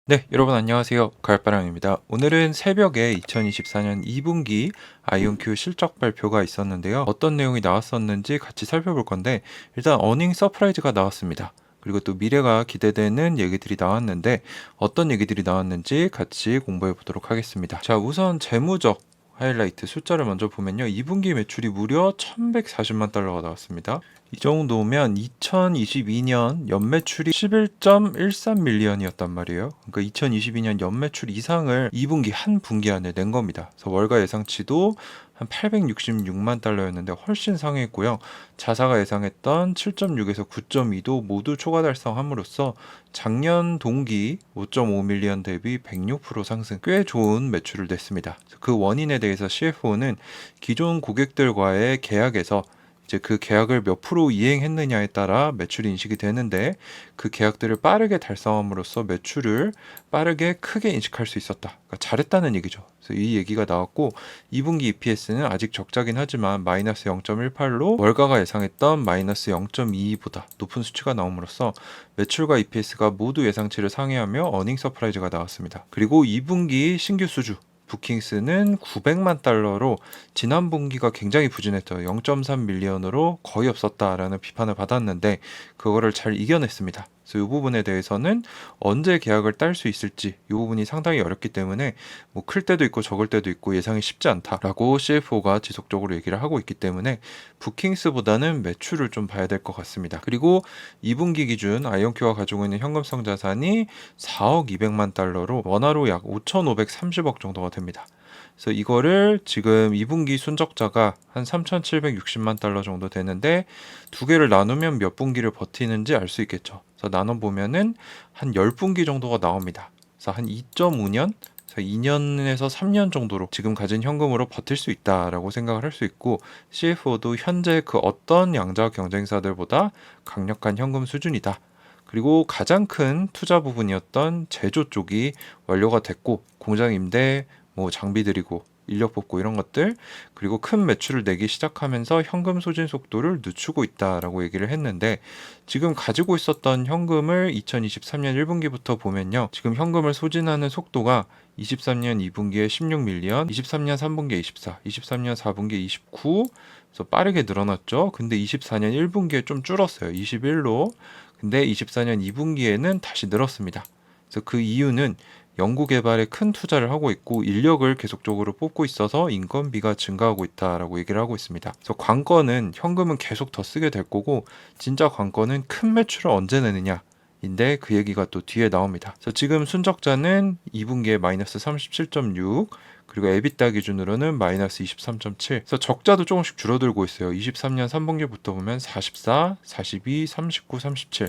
네, 여러분 안녕하세요. 가을바람입니다. 오늘은 새벽에 2024년 2분기 아이온큐 실적 발표가 있었는데요. 어떤 내용이 나왔었는지 같이 살펴볼 건데, 일단 어닝 서프라이즈가 나왔습니다. 그리고 또 미래가 기대되는 얘기들이 나왔는데, 어떤 얘기들이 나왔는지 같이 공부해 보도록 하겠습니다. 자, 우선 재무적 하이라이트 숫자를 먼저 보면요. 2분기 매출이 무려 1140만 달러가 나왔습니다. 이 정도면 2022년 연매출이 11.13밀리언이었단 말이에요. 그러니까 2022년 연매출 이상을 2분기 한 분기 안에 낸 겁니다. 그래서 월가 예상치도 한 866만 달러였는데 훨씬 상회했고요. 자사가 예상했던 7.6에서 9.2도 모두 초과 달성함으로써 작년 동기 5.5밀리언 대비 106% 상승, 꽤 좋은 매출을 냈습니다. 그 원인에 대해서 CFO는 기존 고객들과의 계약에서 이제 그 계약을 몇 프로 이행했느냐에 따라 매출이 인식이 되는데, 그 계약들을 빠르게 달성함으로써 매출을 빠르게 크게 인식할 수 있었다. 그러니까 잘했다는 얘기죠. 그래서 이 얘기가 나왔고, 2분기 EPS는 아직 적자긴 하지만 마이너스 0.18로 월가가 예상했던 마이너스 0.22보다 높은 수치가 나옴으로써 매출과 EPS가 모두 예상치를 상회하며 어닝 서프라이즈가 나왔습니다. 그리고 2분기 신규 수주 부킹스는 900만 달러로 지난 분기가 굉장히 부진했죠. 0.3밀리언으로 거의 없었다라는 비판을 받았는데, 그거를 잘 이겨냈습니다. 그래서 이 부분에 대해서는 언제 계약을 딸 수 있을지, 이 부분이 상당히 어렵기 때문에 뭐 클 때도 있고 적을 때도 있고 예상이 쉽지 않다라고 CFO가 지속적으로 얘기를 하고 있기 때문에 부킹스보다는 매출을 좀 봐야 될 것 같습니다. 그리고 2분기 기준 아이온큐가 가지고 있는 현금성 자산이 4억 200만 달러로 원화로 약 5,530억 정도가 됩니다. 그래서 이거를 지금 2분기 순적자가 한 3,760만 달러 정도 되는데, 두 개를 나누면 몇 분기를 버티는지 알 수 있겠죠. 그래서 나눠보면은 한 10분기 정도가 나옵니다. 그래서 한 2.5년, 2년에서 3년 정도로 지금 가진 현금으로 버틸 수 있다라고 생각을 할 수 있고, CFO도 현재 그 어떤 양자 경쟁사들보다 강력한 현금 수준이다. 그리고 가장 큰 투자 부분이었던 제조 쪽이 완료가 됐고, 공장 임대, 뭐 장비 들이고 인력 뽑고 이런 것들, 그리고 큰 매출을 내기 시작하면서 현금 소진 속도를 늦추고 있다라고 얘기를 했는데, 지금 가지고 있었던 현금을 2023년 1분기부터 보면요, 지금 현금을 소진하는 속도가 23년 2분기에 16밀리언, 23년 3분기에 24, 23년 4분기에 29, 그래서 빠르게 늘어났죠. 근데 24년 1분기에 좀 줄었어요. 21로. 근데 24년 2분기에는 다시 늘었습니다. 그래서 그 이유는 연구 개발에 큰 투자를 하고 있고 인력을 계속적으로 뽑고 있어서 인건비가 증가하고 있다라고 얘기를 하고 있습니다. 그래서 관건은 현금은 계속 더 쓰게 될 거고, 진짜 관건은 큰 매출을 언제 내느냐 인데, 그 얘기가 또 뒤에 나옵니다. 그래서 지금 순적자는 2분기에 마이너스 37.6, 그리고 에비타 기준으로는 마이너스 23.7. 그래서 적자도 조금씩 줄어들고 있어요. 23년 3분기부터 보면 44, 42, 39, 37.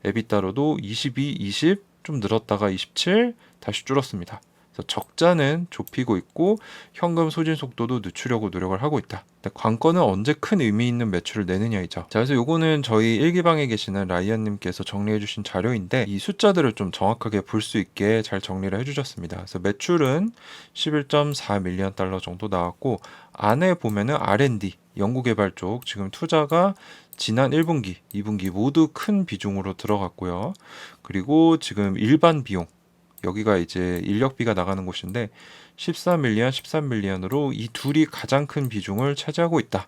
에비타로도 22, 20, 좀 늘었다가 27, 다시 줄었습니다. 그래서 적자는 좁히고 있고 현금 소진 속도도 늦추려고 노력을 하고 있다. 근데 관건은 언제 큰 의미 있는 매출을 내느냐이죠. 자, 그래서 요거는 저희 일기방에 계시는 라이언님께서 정리해주신 자료인데, 이 숫자들을 좀 정확하게 볼 수 있게 잘 정리를 해주셨습니다. 그래서 매출은 11.4밀리언 달러 정도 나왔고, 안에 보면은 R&D, 연구개발 쪽 지금 투자가 지난 1분기, 2분기 모두 큰 비중으로 들어갔고요. 그리고 지금 일반 비용, 여기가 이제 인력비가 나가는 곳인데 14밀리언, 13밀리언으로 이 둘이 가장 큰 비중을 차지하고 있다.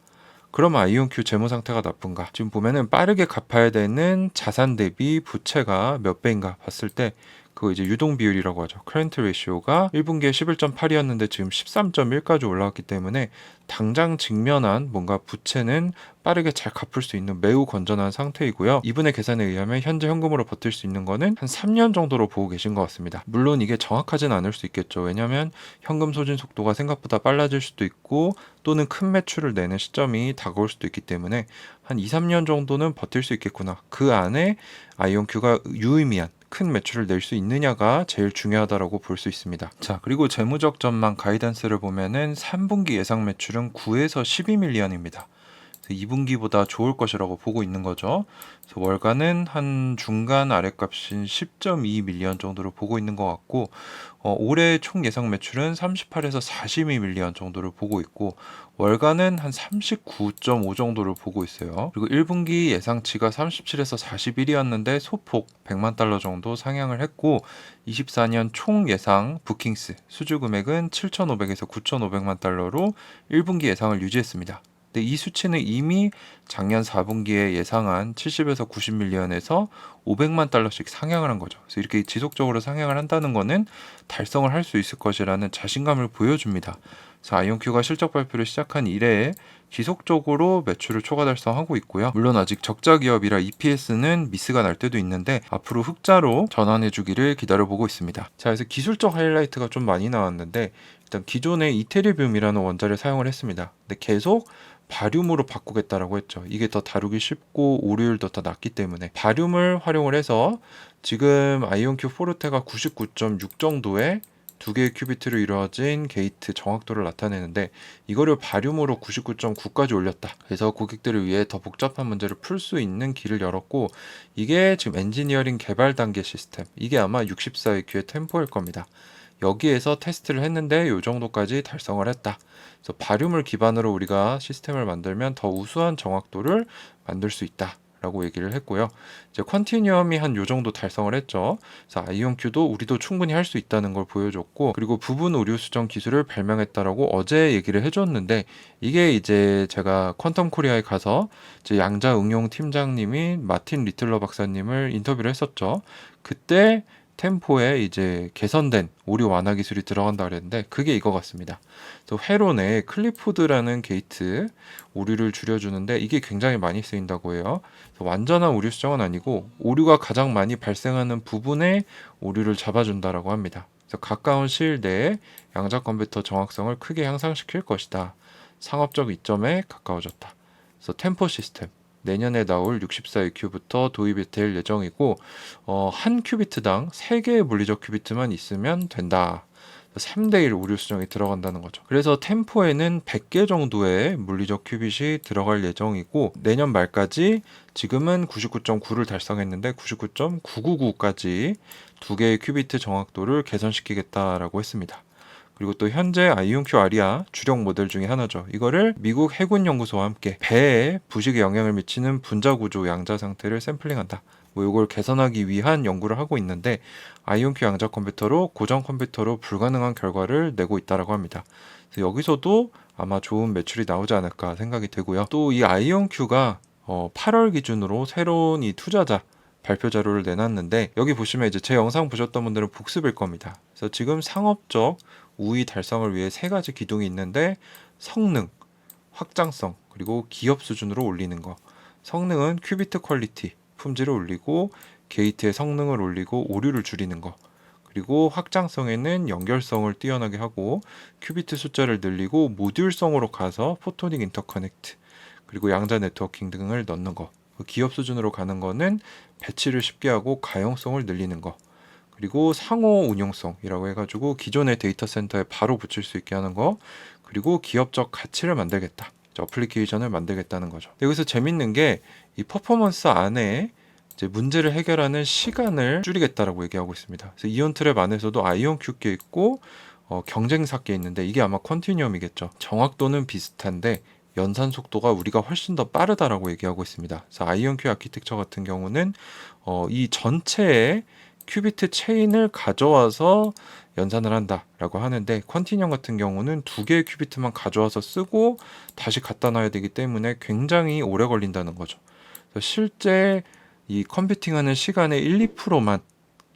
그럼 아이온큐 재무 상태가 나쁜가? 지금 보면은 빠르게 갚아야 되는 자산 대비 부채가 몇 배인가 봤을 때, 그거 이제 유동 비율이라고 하죠. 커런트 레이시오가 1분기에 11.8이었는데 지금 13.1까지 올라왔기 때문에 당장 직면한 뭔가 부채는 빠르게 잘 갚을 수 있는 매우 건전한 상태이고요. 이분의 계산에 의하면 현재 현금으로 버틸 수 있는 거는 한 3년 정도로 보고 계신 것 같습니다. 물론 이게 정확하진 않을 수 있겠죠. 왜냐하면 현금 소진 속도가 생각보다 빨라질 수도 있고, 또는 큰 매출을 내는 시점이 다가올 수도 있기 때문에 한 2, 3년 정도는 버틸 수 있겠구나. 그 안에 아이온큐가 유의미한 큰 매출을 낼 수 있느냐가 제일 중요하다라고 볼 수 있습니다. 자, 그리고 재무적 전망 가이던스를 보면은 3분기 예상 매출은 9에서 12밀리언입니다. 2분기보다 좋을 것이라고 보고 있는 거죠. 그래서 월가는 한 중간 아랫값인 10.2 밀리언 정도로 보고 있는 것 같고, 올해 총 예상 매출은 38에서 42 밀리언 정도를 보고 있고, 월가는 한 39.5 정도를 보고 있어요. 그리고 1분기 예상치가 37에서 41이었는데 소폭 100만 달러 정도 상향을 했고, 24년 총 예상 부킹스 수주 금액은 7,500에서 9,500만 달러로 1분기 예상을 유지했습니다. 근데 이 수치는 이미 작년 4분기에 예상한 70에서 90 밀리언에서 500만 달러씩 상향을 한 거죠. 그래서 이렇게 지속적으로 상향을 한다는 거는 달성을 할 수 있을 것이라는 자신감을 보여줍니다. 그래서 아이온큐가 실적 발표를 시작한 이래에 지속적으로 매출을 초과 달성하고 있고요. 물론 아직 적자 기업이라 EPS는 미스가 날 때도 있는데 앞으로 흑자로 전환해 주기를 기다려보고 있습니다. 자, 그래서 기술적 하이라이트가 좀 많이 나왔는데 일단 기존의 이테리뷴이라는 원자를 사용을 했습니다. 근데 계속 바륨으로 바꾸겠다라고 했죠. 이게 더 다루기 쉽고 오류율도 더 낮기 때문에 바륨을 활용을 해서 지금 아이온큐 포르테가 99.6 정도의 두 개의 큐비트로 이루어진 게이트 정확도를 나타내는데 이거를 바륨으로 99.9까지 올렸다. 그래서 고객들을 위해 더 복잡한 문제를 풀 수 있는 길을 열었고 이게 지금 엔지니어링 개발 단계 시스템 이게 아마 64EQ의 템포일 겁니다. 여기에서 테스트를 했는데 이 정도까지 달성을 했다. 그래서 바륨을 기반으로 우리가 시스템을 만들면 더 우수한 정확도를 만들 수 있다. 라고 얘기를 했고요. 이제 컨티뉴엄이 한 요 정도 달성을 했죠. 그래서 아이온큐도 우리도 충분히 할 수 있다는 걸 보여줬고, 그리고 부분 오류 수정 기술을 발명했다라고 어제 얘기를 해줬는데, 이게 이제 제가 퀀텀 코리아에 가서 이제 양자 응용 팀장님인 마틴 리틀러 박사님을 인터뷰를 했었죠. 그때 템포에 이제 개선된 오류 완화 기술이 들어간다 그랬는데 그게 이거 같습니다. 또 회론에 클리포드라는 게이트 오류를 줄여주는데 이게 굉장히 많이 쓰인다고 해요. 완전한 오류 수정은 아니고 오류가 가장 많이 발생하는 부분에 오류를 잡아준다라고 합니다. 그래서 가까운 시일 내에 양자 컴퓨터 정확성을 크게 향상시킬 것이다. 상업적 이점에 가까워졌다. 그래서 템포 시스템 내년에 나올 64EQ부터 도입이 될 예정이고 한 큐비트당 3개의 물리적 큐비트만 있으면 된다. 3대1 오류 수정이 들어간다는 거죠. 그래서 템포에는 100개 정도의 물리적 큐빗이 들어갈 예정이고 내년 말까지 지금은 99.9를 달성했는데 99.999까지 두 개의 큐비트 정확도를 개선시키겠다라고 했습니다. 그리고 또 현재 아이온큐 아리아 주력 모델 중에 하나죠. 이거를 미국 해군 연구소와 함께 배에 부식에 영향을 미치는 분자 구조 양자 상태를 샘플링한다. 이걸 개선하기 위한 연구를 하고 있는데 아이온큐 양자 컴퓨터로 고정 컴퓨터로 불가능한 결과를 내고 있다라고 합니다. 그래서 여기서도 아마 좋은 매출이 나오지 않을까 생각이 되고요. 또 이 아이온큐가 8월 기준으로 새로운 이 투자자 발표 자료를 내놨는데 여기 보시면 이제 제 영상 보셨던 분들은 복습일 겁니다. 그래서 지금 상업적 우위 달성을 위해 3가지 기둥이 있는데 성능, 확장성, 그리고 기업 수준으로 올리는 거. 성능은 큐비트 퀄리티, 품질을 올리고 게이트의 성능을 올리고 오류를 줄이는 거. 그리고 확장성에는 연결성을 뛰어나게 하고 큐비트 숫자를 늘리고 모듈성으로 가서 포토닉 인터커넥트 그리고 양자 네트워킹 등을 넣는 거. 기업 수준으로 가는 거는 배치를 쉽게 하고 가용성을 늘리는 거. 그리고 상호 운용성이라고 해가지고 기존의 데이터 센터에 바로 붙일 수 있게 하는 거. 그리고 기업적 가치를 만들겠다. 어플리케이션을 만들겠다는 거죠. 여기서 재밌는 게 이 퍼포먼스 안에 이제 문제를 해결하는 시간을 줄이겠다라고 얘기하고 있습니다. 그래서 이온 트랩 안에서도 아이온큐 게 있고 경쟁사 게 있는데 이게 아마 컨티뉴엄이겠죠. 정확도는 비슷한데 연산 속도가 우리가 훨씬 더 빠르다라고 얘기하고 있습니다. 그래서 아이온큐 아키텍처 같은 경우는 이 전체의 큐비트 체인을 가져와서 연산을 한다라고 하는데 컨티뉴엄 같은 경우는 2개의 큐비트만 가져와서 쓰고 다시 갖다 놔야 되기 때문에 굉장히 오래 걸린다는 거죠. 그래서 실제 이 컴퓨팅하는 시간의 1, 2%만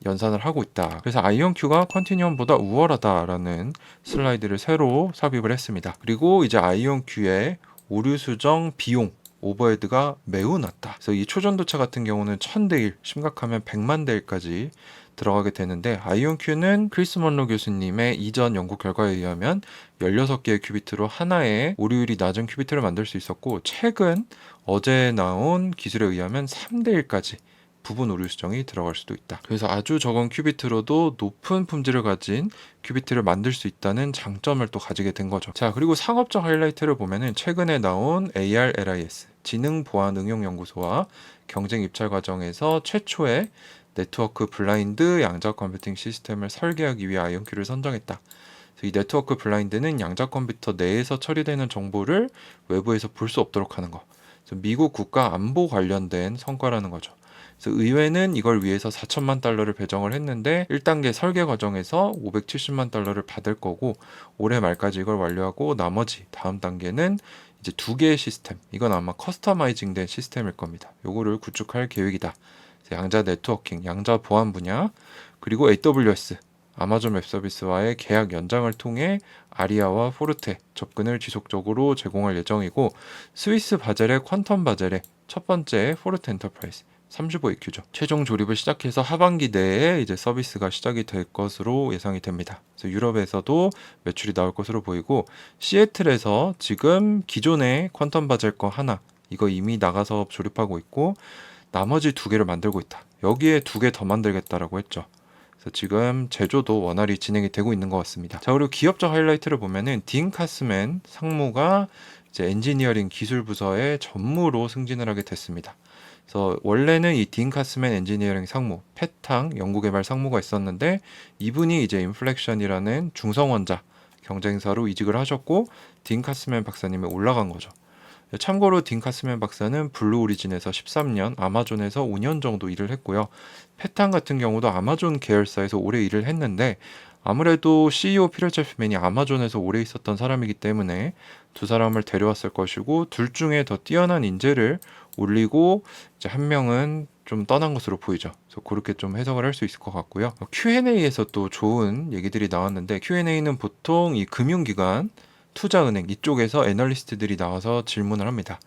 연산을 하고 있다. 그래서 아이온큐가 컨티뉴엄보다 우월하다라는 슬라이드를 새로 삽입을 했습니다. 그리고 이제 아이온큐의 오류 수정 비용 오버헤드가 매우 낮다. 그래서 이 초전도체 같은 경우는 1000대 1, 심각하면 100만 대 1까지 들어가게 되는데 아이온큐는 크리스 먼로 교수님의 이전 연구 결과에 의하면 16개의 큐비트로 하나의 오류율이 낮은 큐비트를 만들 수 있었고 최근 어제 나온 기술에 의하면 3대 1까지 부분 오류 수정이 들어갈 수도 있다. 그래서 아주 적은 큐비트로도 높은 품질을 가진 큐비트를 만들 수 있다는 장점을 또 가지게 된 거죠. 자, 그리고 상업적 하이라이트를 보면은 최근에 나온 ARLIS 지능 보안 응용 연구소와 경쟁 입찰 과정에서 최초의 네트워크 블라인드 양자 컴퓨팅 시스템을 설계하기 위해 아이온큐를 선정했다. 이 네트워크 블라인드는 양자 컴퓨터 내에서 처리되는 정보를 외부에서 볼 수 없도록 하는 거. 그래서 미국 국가 안보 관련된 성과라는 거죠. 그래서 의회는 이걸 위해서 4천만 달러를 배정을 했는데 1단계 설계 과정에서 570만 달러를 받을 거고 올해 말까지 이걸 완료하고 나머지 다음 단계는 이제 두 개의 시스템. 이건 아마 커스터마이징 된 시스템일 겁니다. 요거를 구축할 계획이다. 양자 네트워킹, 양자 보안 분야, 그리고 AWS 아마존 웹서비스와의 계약 연장을 통해 아리아와 포르테 접근을 지속적으로 제공할 예정이고 스위스 바젤의 퀀텀 바젤의 첫 번째 포르테 엔터프라이즈 35EQ죠. 최종 조립을 시작해서 하반기 내에 이제 서비스가 시작이 될 것으로 예상이 됩니다. 그래서 유럽에서도 매출이 나올 것으로 보이고 시애틀에서 지금 기존의 퀀텀 바젤 거 하나 이거 이미 나가서 조립하고 있고 나머지 두 개를 만들고 있다. 여기에 두 개 더 만들겠다라고 했죠. 그래서 지금 제조도 원활히 진행이 되고 있는 것 같습니다. 자, 그리고 기업적 하이라이트를 보면은 딘 카스맨 상무가 이제 엔지니어링 기술 부서의 전무로 승진을 하게 됐습니다. 그래서 원래는 이 딘 카스맨 엔지니어링 상무, 패탕 연구개발 상무가 있었는데 이분이 이제 인플렉션이라는 중성원자 경쟁사로 이직을 하셨고 딘 카스맨 박사님이 올라간 거죠. 참고로 딘 카스맨 박사는 블루 오리진에서 13년, 아마존에서 5년 정도 일을 했고요. 패탕 같은 경우도 아마존 계열사에서 오래 일을 했는데 아무래도 CEO 피터 챕맨이 아마존에서 오래 있었던 사람이기 때문에 두 사람을 데려왔을 것이고 둘 중에 더 뛰어난 인재를 올리고 이제 한 명은 좀 떠난 것으로 보이죠. 그래서 그렇게 좀 해석을 할 수 있을 것 같고요. Q&A에서 또 좋은 얘기들이 나왔는데 Q&A는 보통 이 금융기관 투자은행 이쪽에서 애널리스트들이 나와서 질문을 합니다.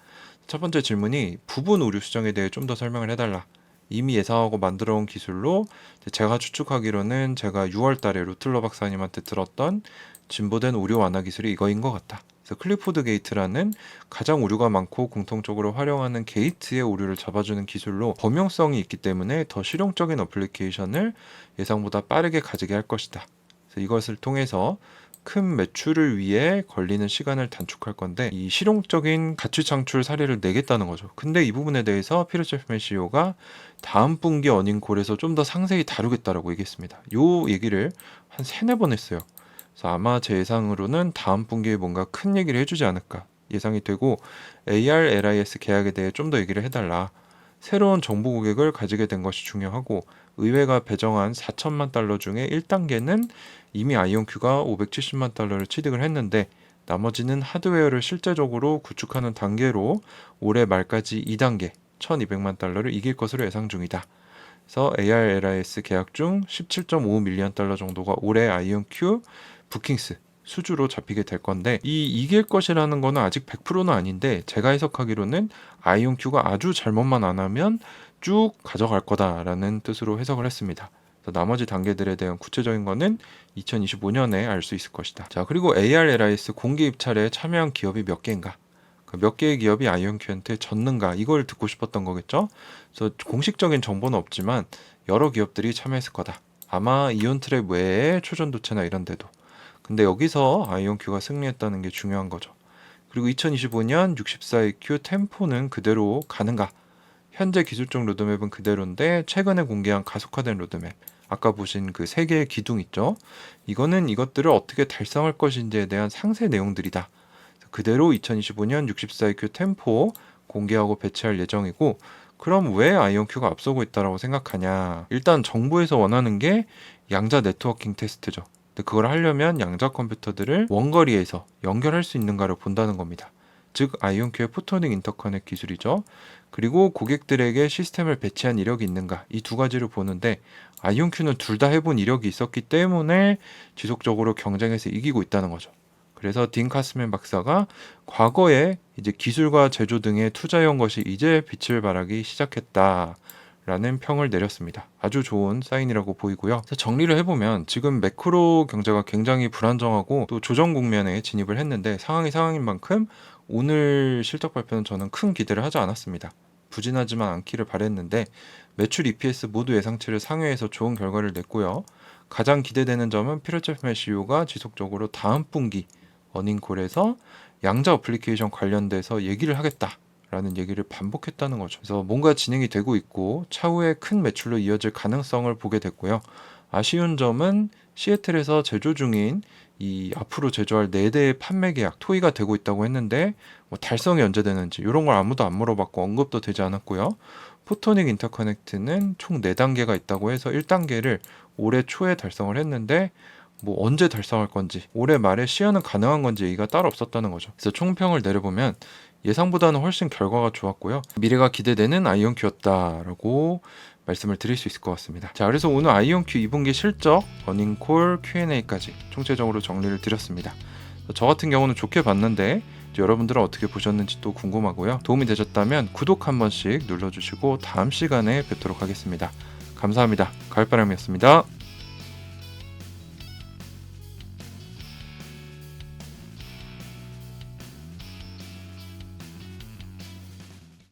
첫 번째 질문이 부분 오류 수정에 대해 좀 더 설명을 해달라. 이미 예상하고 만들어온 기술로 제가 추측하기로는 제가 6월 달에 루틀러 박사님한테 들었던 진보된 오류 완화 기술이 이거인 것 같다. 그래서 클리포드 게이트라는 가장 오류가 많고 공통적으로 활용하는 게이트의 오류를 잡아주는 기술로 범용성이 있기 때문에 더 실용적인 어플리케이션을 예상보다 빠르게 가지게 할 것이다. 그래서 이것을 통해서 큰 매출을 위해 걸리는 시간을 단축할 건데 이 실용적인 가치 창출 사례를 내겠다는 거죠. 근데 이 부분에 대해서 피터 챕맨 CEO가 다음 분기 어닝콜에서 좀 더 상세히 다루겠다라고 얘기했습니다. 요 얘기를 한 3-4번 했어요. 그래서 아마 제 예상으로는 다음 분기에 뭔가 큰 얘기를 해주지 않을까 예상이 되고 ARLIS 계약에 대해 좀 더 얘기를 해달라. 새로운 정보 고객을 가지게 된 것이 중요하고 의회가 배정한 4천만 달러 중에 1단계는 이미 아이온큐가 570만 달러를 취득을 했는데 나머지는 하드웨어를 실제적으로 구축하는 단계로 올해 말까지 2단계 1200만 달러를 이길 것으로 예상 중이다. 그래서 ARLIS 계약 중 17.5 밀리언 달러 정도가 올해 아이온큐 부킹스 수주로 잡히게 될 건데 이 이길 것이라는 거는 아직 100%는 아닌데 제가 해석하기로는 아이온큐가 아주 잘못만 안 하면 쭉 가져갈 거다라는 뜻으로 해석을 했습니다. 나머지 단계들에 대한 구체적인 거는 2025년에 알 수 있을 것이다. 자, 그리고 ARLIS 공개 입찰에 참여한 기업이 몇 개인가? 몇 개의 기업이 아이온큐한테 졌는가? 이걸 듣고 싶었던 거겠죠? 그래서 공식적인 정보는 없지만 여러 기업들이 참여했을 거다. 아마 이온트랩 외에 초전도체나 이런 데도. 근데 여기서 아이온큐가 승리했다는 게 중요한 거죠. 그리고 2025년 64EQ 템포는 그대로 가는가? 현재 기술적 로드맵은 그대로인데 최근에 공개한 가속화된 로드맵 아까 보신 그 3개의 기둥 있죠? 이거는 이것들을 어떻게 달성할 것인지에 대한 상세 내용들이다. 그대로 2025년 64EQ 템포 공개하고 배치할 예정이고 그럼 왜 아이온큐가 앞서고 있다고 생각하냐? 일단 정부에서 원하는 게 양자 네트워킹 테스트죠. 근데 그걸 하려면 양자 컴퓨터들을 원거리에서 연결할 수 있는가를 본다는 겁니다. 즉 아이온큐의 포토닉 인터커넥 기술이죠. 그리고 고객들에게 시스템을 배치한 이력이 있는가 이 두 가지를 보는데 아이온큐는 둘 다 해본 이력이 있었기 때문에 지속적으로 경쟁에서 이기고 있다는 거죠. 그래서 딘 카스맨 박사가 과거에 이제 기술과 제조 등에 투자해온 것이 이제 빛을 발하기 시작했다. 라는 평을 내렸습니다. 아주 좋은 사인이라고 보이고요. 정리를 해보면 지금 매크로 경제가 굉장히 불안정하고 또 조정 국면에 진입을 했는데 상황이 상황인 만큼 오늘 실적 발표는 저는 큰 기대를 하지 않았습니다. 부진하지만 않기를 바랬는데 매출 EPS 모두 예상치를 상회해서 좋은 결과를 냈고요. 가장 기대되는 점은 피처플랫 CEO가 지속적으로 다음 분기 어닝콜에서 양자 어플리케이션 관련돼서 얘기를 하겠다라는 얘기를 반복했다는 거죠. 그래서 뭔가 진행이 되고 있고 차후에 큰 매출로 이어질 가능성을 보게 됐고요. 아쉬운 점은 시애틀에서 제조 중인 이 앞으로 제조할 4대의 판매 계약 토의가 되고 있다고 했는데 뭐 달성이 언제 되는지 이런 걸 아무도 안 물어봤고 언급도 되지 않았고요. 포토닉 인터커넥트는 총 4단계가 있다고 해서 1단계를 올해 초에 달성을 했는데 뭐 언제 달성할 건지 올해 말에 시연은 가능한 건지 얘기가 따로 없었다는 거죠. 그래서 총평을 내려보면 예상보다는 훨씬 결과가 좋았고요. 미래가 기대되는 아이온큐였다라고 말씀을 드릴 수 있을 것 같습니다. 자, 그래서 오늘 아이온큐 2분기 실적, 어닝콜, Q&A까지 총체적으로 정리를 드렸습니다. 저 같은 경우는 좋게 봤는데 여러분들은 어떻게 보셨는지 또 궁금하고요. 도움이 되셨다면 구독 한 번씩 눌러주시고 다음 시간에 뵙도록 하겠습니다. 감사합니다. 가을바람이었습니다.